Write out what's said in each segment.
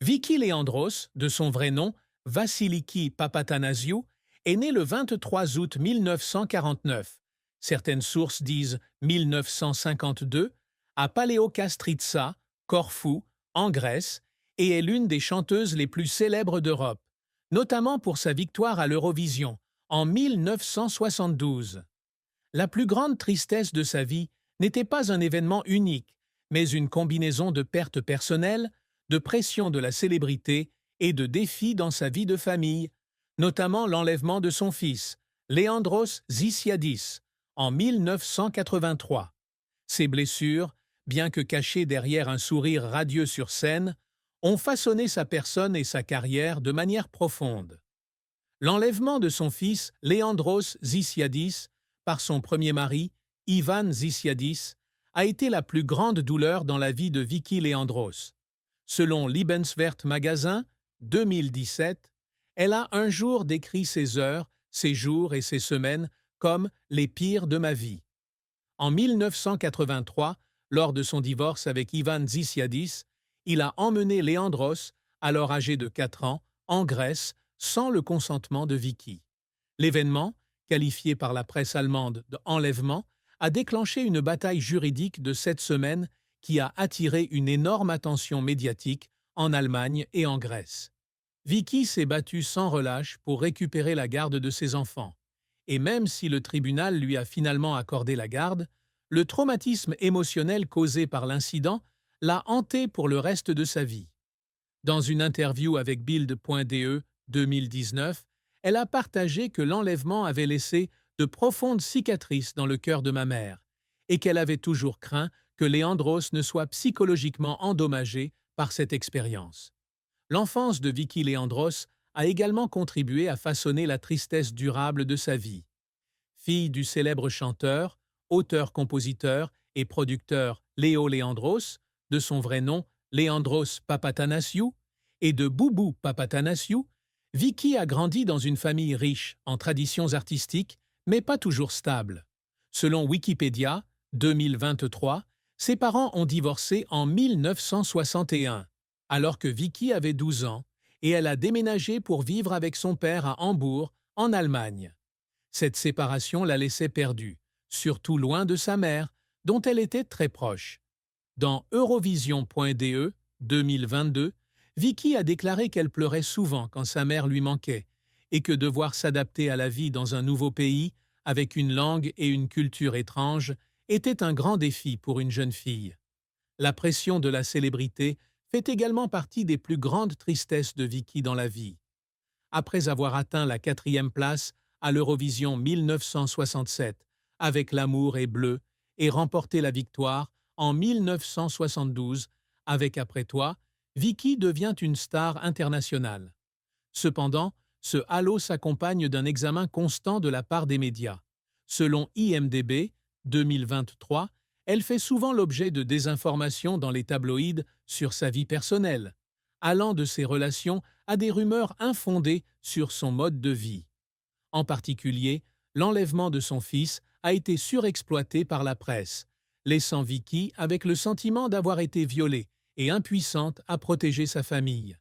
Vicky Leandros, de son vrai nom Vasiliki Papatanasiou, est né le 23 août 1949. Certaines sources disent 1952, à Paléokastritsa, Corfou, en Grèce, et est l'une des chanteuses les plus célèbres d'Europe, notamment pour sa victoire à l'Eurovision en 1972. La plus grande tristesse de sa vie n'était pas un événement unique, mais une combinaison de pertes personnelles, de pression de la célébrité et de défis dans sa vie de famille, notamment l'enlèvement de son fils, Leandros Zisiadis, en 1983. Ses blessures, bien que cachées derrière un sourire radieux sur scène, ont façonné sa personne et sa carrière de manière profonde. L'enlèvement de son fils, Leandros Zisiadis, par son premier mari, Ivan Zisiadis, a été la plus grande douleur dans la vie de Vicky Leandros. Selon Lebenswert Magazin, 2017, elle a un jour décrit ses heures, ses jours et ses semaines comme les pires de ma vie. En 1983, lors de son divorce avec Ivan Zisiadis, il a emmené Leandros, alors âgé de 4 ans, en Grèce, sans le consentement de Vicky. L'événement, qualifié par la presse allemande de enlèvement, a déclenché une bataille juridique de 7 semaines qui a attiré une énorme attention médiatique en Allemagne et en Grèce. Vicky s'est battue sans relâche pour récupérer la garde de ses enfants. Et même si le tribunal lui a finalement accordé la garde, le traumatisme émotionnel causé par l'incident l'a hanté pour le reste de sa vie. Dans une interview avec Bild.de 2019, elle a partagé que l'enlèvement avait laissé de profondes cicatrices dans le cœur de ma mère et qu'elle avait toujours craint que Leandros ne soit psychologiquement endommagé par cette expérience. L'enfance de Vicky Leandros a également contribué à façonner la tristesse durable de sa vie. Fille du célèbre chanteur, auteur-compositeur et producteur Léo Leandros, de son vrai nom Leandros Papatanasiou, et de Boubou Papatanasiou, Vicky a grandi dans une famille riche en traditions artistiques, mais pas toujours stable. Selon Wikipédia, 2023, ses parents ont divorcé en 1961, alors que Vicky avait 12 ans, et elle a déménagé pour vivre avec son père à Hambourg, en Allemagne. Cette séparation la laissait perdue, surtout loin de sa mère, dont elle était très proche. Dans Eurovision.de 2022, Vicky a déclaré qu'elle pleurait souvent quand sa mère lui manquait et que devoir s'adapter à la vie dans un nouveau pays, avec une langue et une culture étranges, était un grand défi pour une jeune fille. La pression de la célébrité fait également partie des plus grandes tristesses de Vicky dans la vie. Après avoir atteint la 4e place à l'Eurovision 1967 avec L'amour est bleu et remporté la victoire en 1972 avec Après toi, Vicky devient une star internationale. Cependant, ce halo s'accompagne d'un examen constant de la part des médias. Selon IMDb 2023, elle fait souvent l'objet de désinformations dans les tabloïds sur sa vie personnelle, allant de ses relations à des rumeurs infondées sur son mode de vie. En particulier, l'enlèvement de son fils a été surexploité par la presse, laissant Vicky avec le sentiment d'avoir été violée et impuissante à protéger sa famille.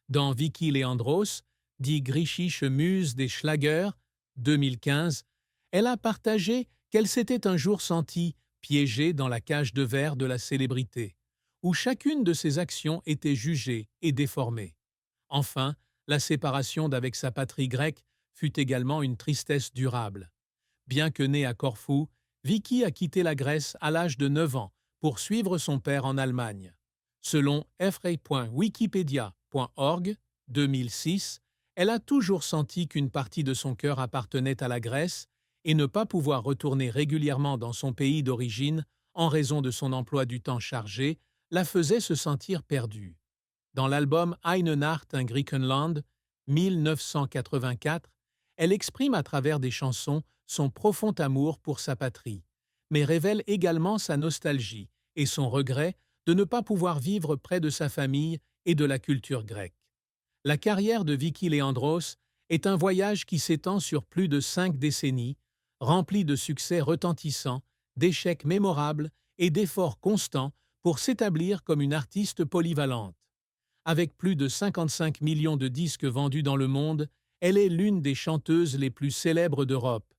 Dans Vicky Leandros, dit Griechische Muse des Schlagers, 2015, elle a partagé qu'elle s'était un jour sentie piégée dans la cage de verre de la célébrité, où chacune de ses actions était jugée et déformée. Enfin, la séparation d'avec sa patrie grecque fut également une tristesse durable. Bien que née à Corfou, Vicky a quitté la Grèce à l'âge de 9 ans pour suivre son père en Allemagne. Selon fray.wikipedia.org, 2006, elle a toujours senti qu'une partie de son cœur appartenait à la Grèce et ne pas pouvoir retourner régulièrement dans son pays d'origine en raison de son emploi du temps chargé la faisait se sentir perdue. Dans l'album Eine Nacht in Griechenland, 1984, elle exprime à travers des chansons son profond amour pour sa patrie, mais révèle également sa nostalgie et son regret de ne pas pouvoir vivre près de sa famille et de la culture grecque. La carrière de Vicky Leandros est un voyage qui s'étend sur plus de 5 décennies, rempli de succès retentissants, d'échecs mémorables et d'efforts constants pour s'établir comme une artiste polyvalente. Avec plus de 55 millions de disques vendus dans le monde, elle est l'une des chanteuses les plus célèbres d'Europe.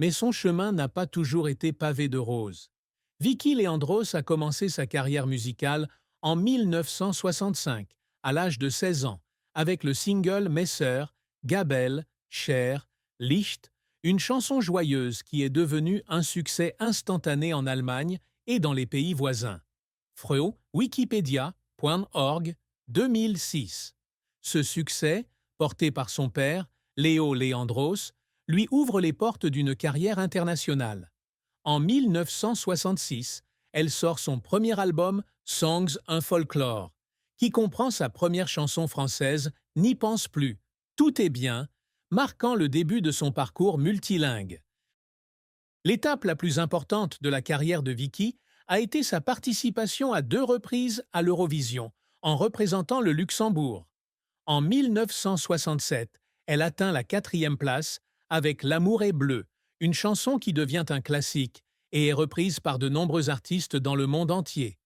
Mais son chemin n'a pas toujours été pavé de roses. Vicky Leandros a commencé sa carrière musicale en 1965, à l'âge de 16 ans, avec le single Messer, Gabel, Cher, Licht, une chanson joyeuse qui est devenue un succès instantané en Allemagne et dans les pays voisins. Freu, Wikipedia.org, 2006. Ce succès, porté par son père, Léo Leandros, lui ouvre les portes d'une carrière internationale. En 1966, elle sort son premier album Songs un folklore, qui comprend sa première chanson française N'y pense plus, Tout est bien, marquant le début de son parcours multilingue. L'étape la plus importante de la carrière de Vicky a été sa participation à 2 reprises à l'Eurovision, en représentant le Luxembourg. En 1967, elle atteint la 4e place avec L'amour est bleu, une chanson qui devient un classique et est reprise par de nombreux artistes dans le monde entier.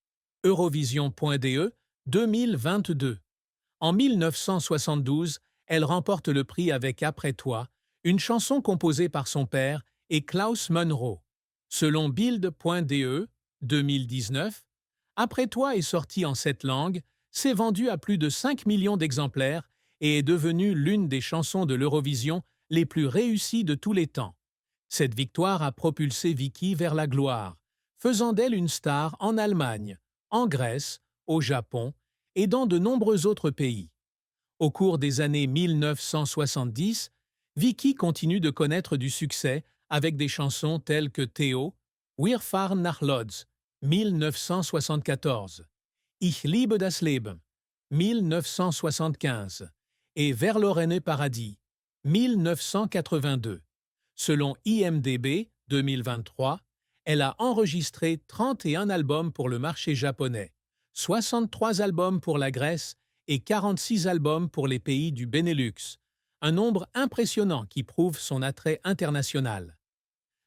Eurovision.de 2022. En 1972, elle remporte le prix avec Après toi, une chanson composée par son père et Klaus Munro. Selon Bild.de 2019, Après toi est sorti en 7 langues, s'est vendu à plus de 5 millions d'exemplaires et est devenue l'une des chansons de l'Eurovision les plus réussies de tous les temps. Cette victoire a propulsé Vicky vers la gloire, faisant d'elle une star en Allemagne, en Grèce, au Japon et dans de nombreux autres pays. Au cours des années 1970, Vicky continue de connaître du succès avec des chansons telles que Theo, Wir fahren nach Lodz, 1974, Ich liebe das Leben, 1975 et Verlorene Paradis, 1982. Selon IMDb 2023, elle a enregistré 31 albums pour le marché japonais, 63 albums pour la Grèce et 46 albums pour les pays du Benelux, un nombre impressionnant qui prouve son attrait international.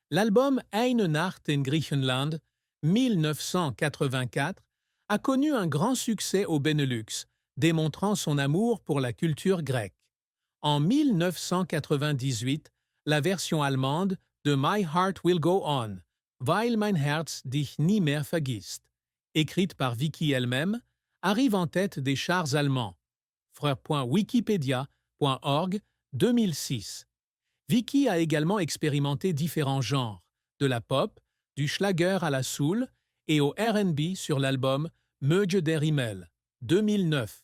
L'album Eine Nacht in Griechenland, 1984, a connu un grand succès au Benelux, démontrant son amour pour la culture grecque. En 1998, la version allemande de My Heart Will Go On, Weil mein Herz dich nie mehr vergisst, écrite par Vicky elle-même, arrive en tête des charts allemands. Frère.wikipedia.org 2006. Vicky a également expérimenté différents genres, de la pop, du schlager à la soul et au R&B sur l'album Möge der Himmel 2009.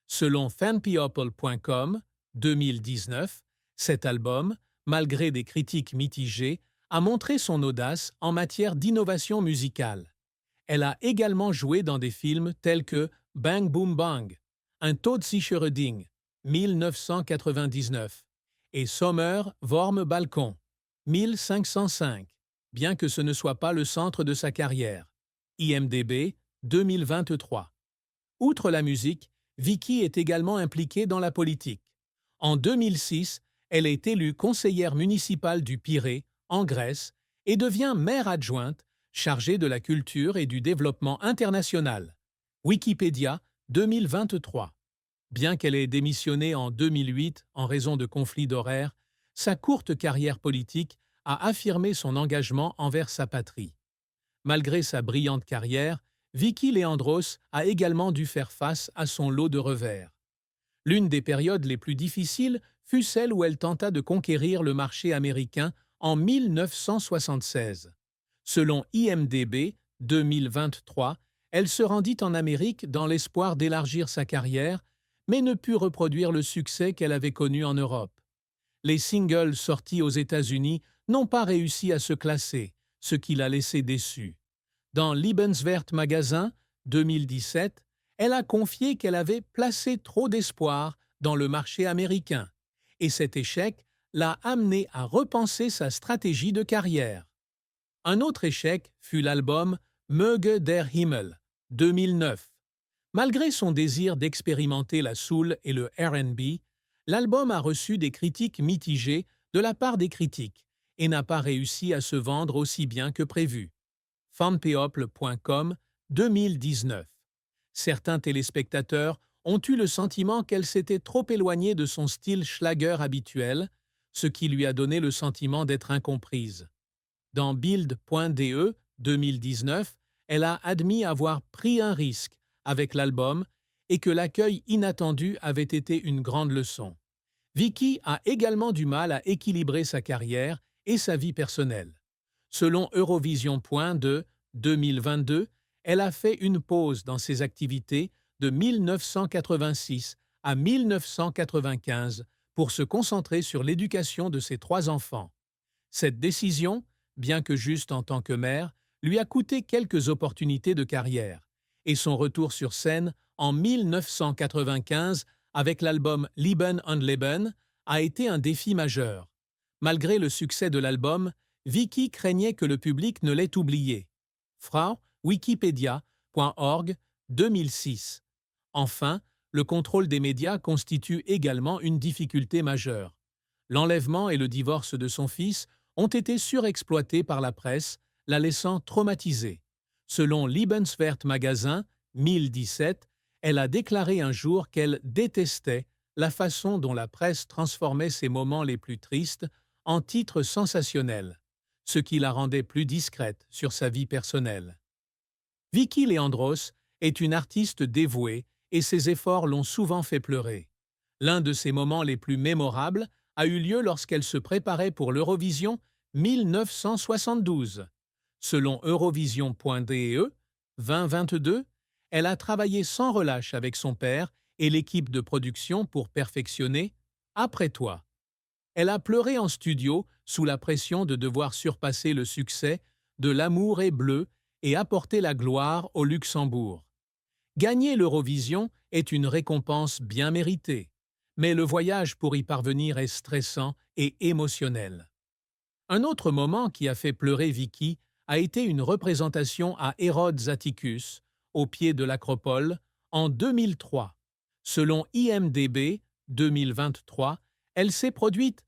Selon fanpeople.com 2019, cet album, malgré des critiques mitigées, a montré son audace en matière d'innovation musicale. Elle a également joué dans des films tels que Bang Boom Bang, Un Todsichere Ding, 1999, et Sommer vorm Balkon, 1505, bien que ce ne soit pas le centre de sa carrière. IMDb 2023. Outre la musique, Vicky est également impliquée dans la politique. En 2006, elle est élue conseillère municipale du Pirée, en Grèce, et devient maire adjointe, chargée de la culture et du développement international. Wikipédia 2023. Bien qu'elle ait démissionné en 2008 en raison de conflits d'horaires, sa courte carrière politique a affirmé son engagement envers sa patrie. Malgré sa brillante carrière, Vicky Leandros a également dû faire face à son lot de revers. L'une des périodes les plus difficiles fut celle où elle tenta de conquérir le marché américain en 1976. Selon IMDb 2023, elle se rendit en Amérique dans l'espoir d'élargir sa carrière, mais ne put reproduire le succès qu'elle avait connu en Europe. Les singles sortis aux États-Unis n'ont pas réussi à se classer, ce qui l'a laissée déçue. Dans Lebenswert Magazin 2017, elle a confié qu'elle avait placé trop d'espoir dans le marché américain, et cet échec l'a amenée à repenser sa stratégie de carrière. Un autre échec fut l'album Möge der Himmel 2009. Malgré son désir d'expérimenter la soul et le R&B, l'album a reçu des critiques mitigées de la part des critiques et n'a pas réussi à se vendre aussi bien que prévu. fanpeople.com 2019. Certains téléspectateurs ont eu le sentiment qu'elle s'était trop éloignée de son style Schlager habituel, ce qui lui a donné le sentiment d'être incomprise. Dans Bild.de 2019, elle a admis avoir pris un risque avec l'album et que l'accueil inattendu avait été une grande leçon. Vicky a également du mal à équilibrer sa carrière et sa vie personnelle. Selon Eurovision.de 2022, elle a fait une pause dans ses activités de 1986 à 1995 pour se concentrer sur l'éducation de ses 3 enfants. Cette décision, bien que juste en tant que mère, lui a coûté quelques opportunités de carrière, et son retour sur scène en 1995 avec l'album Leben und Leben a été un défi majeur. Malgré le succès de l'album, Vicky craignait que le public ne l'ait oubliée. Frau Wikipedia.org 2006. Enfin, le contrôle des médias constitue également une difficulté majeure. L'enlèvement et le divorce de son fils ont été surexploités par la presse, la laissant traumatisée. Selon Lebenswert Magazin, 1017, elle a déclaré un jour qu'elle détestait la façon dont la presse transformait ses moments les plus tristes en titres sensationnels, ce qui la rendait plus discrète sur sa vie personnelle. Vicky Leandros est une artiste dévouée et ses efforts l'ont souvent fait pleurer. L'un de ses moments les plus mémorables a eu lieu lorsqu'elle se préparait pour l'Eurovision 1972. Selon Eurovision.de 2022, elle a travaillé sans relâche avec son père et l'équipe de production pour perfectionner « Après toi ». Elle a pleuré en studio sous la pression de devoir surpasser le succès de L'amour est bleu et apporter la gloire au Luxembourg. Gagner l'Eurovision est une récompense bien méritée, mais le voyage pour y parvenir est stressant et émotionnel. Un autre moment qui a fait pleurer Vicky a été une représentation à Herodes Atticus, au pied de l'Acropole, en 2003. Selon IMDb 2023, elle s'est produite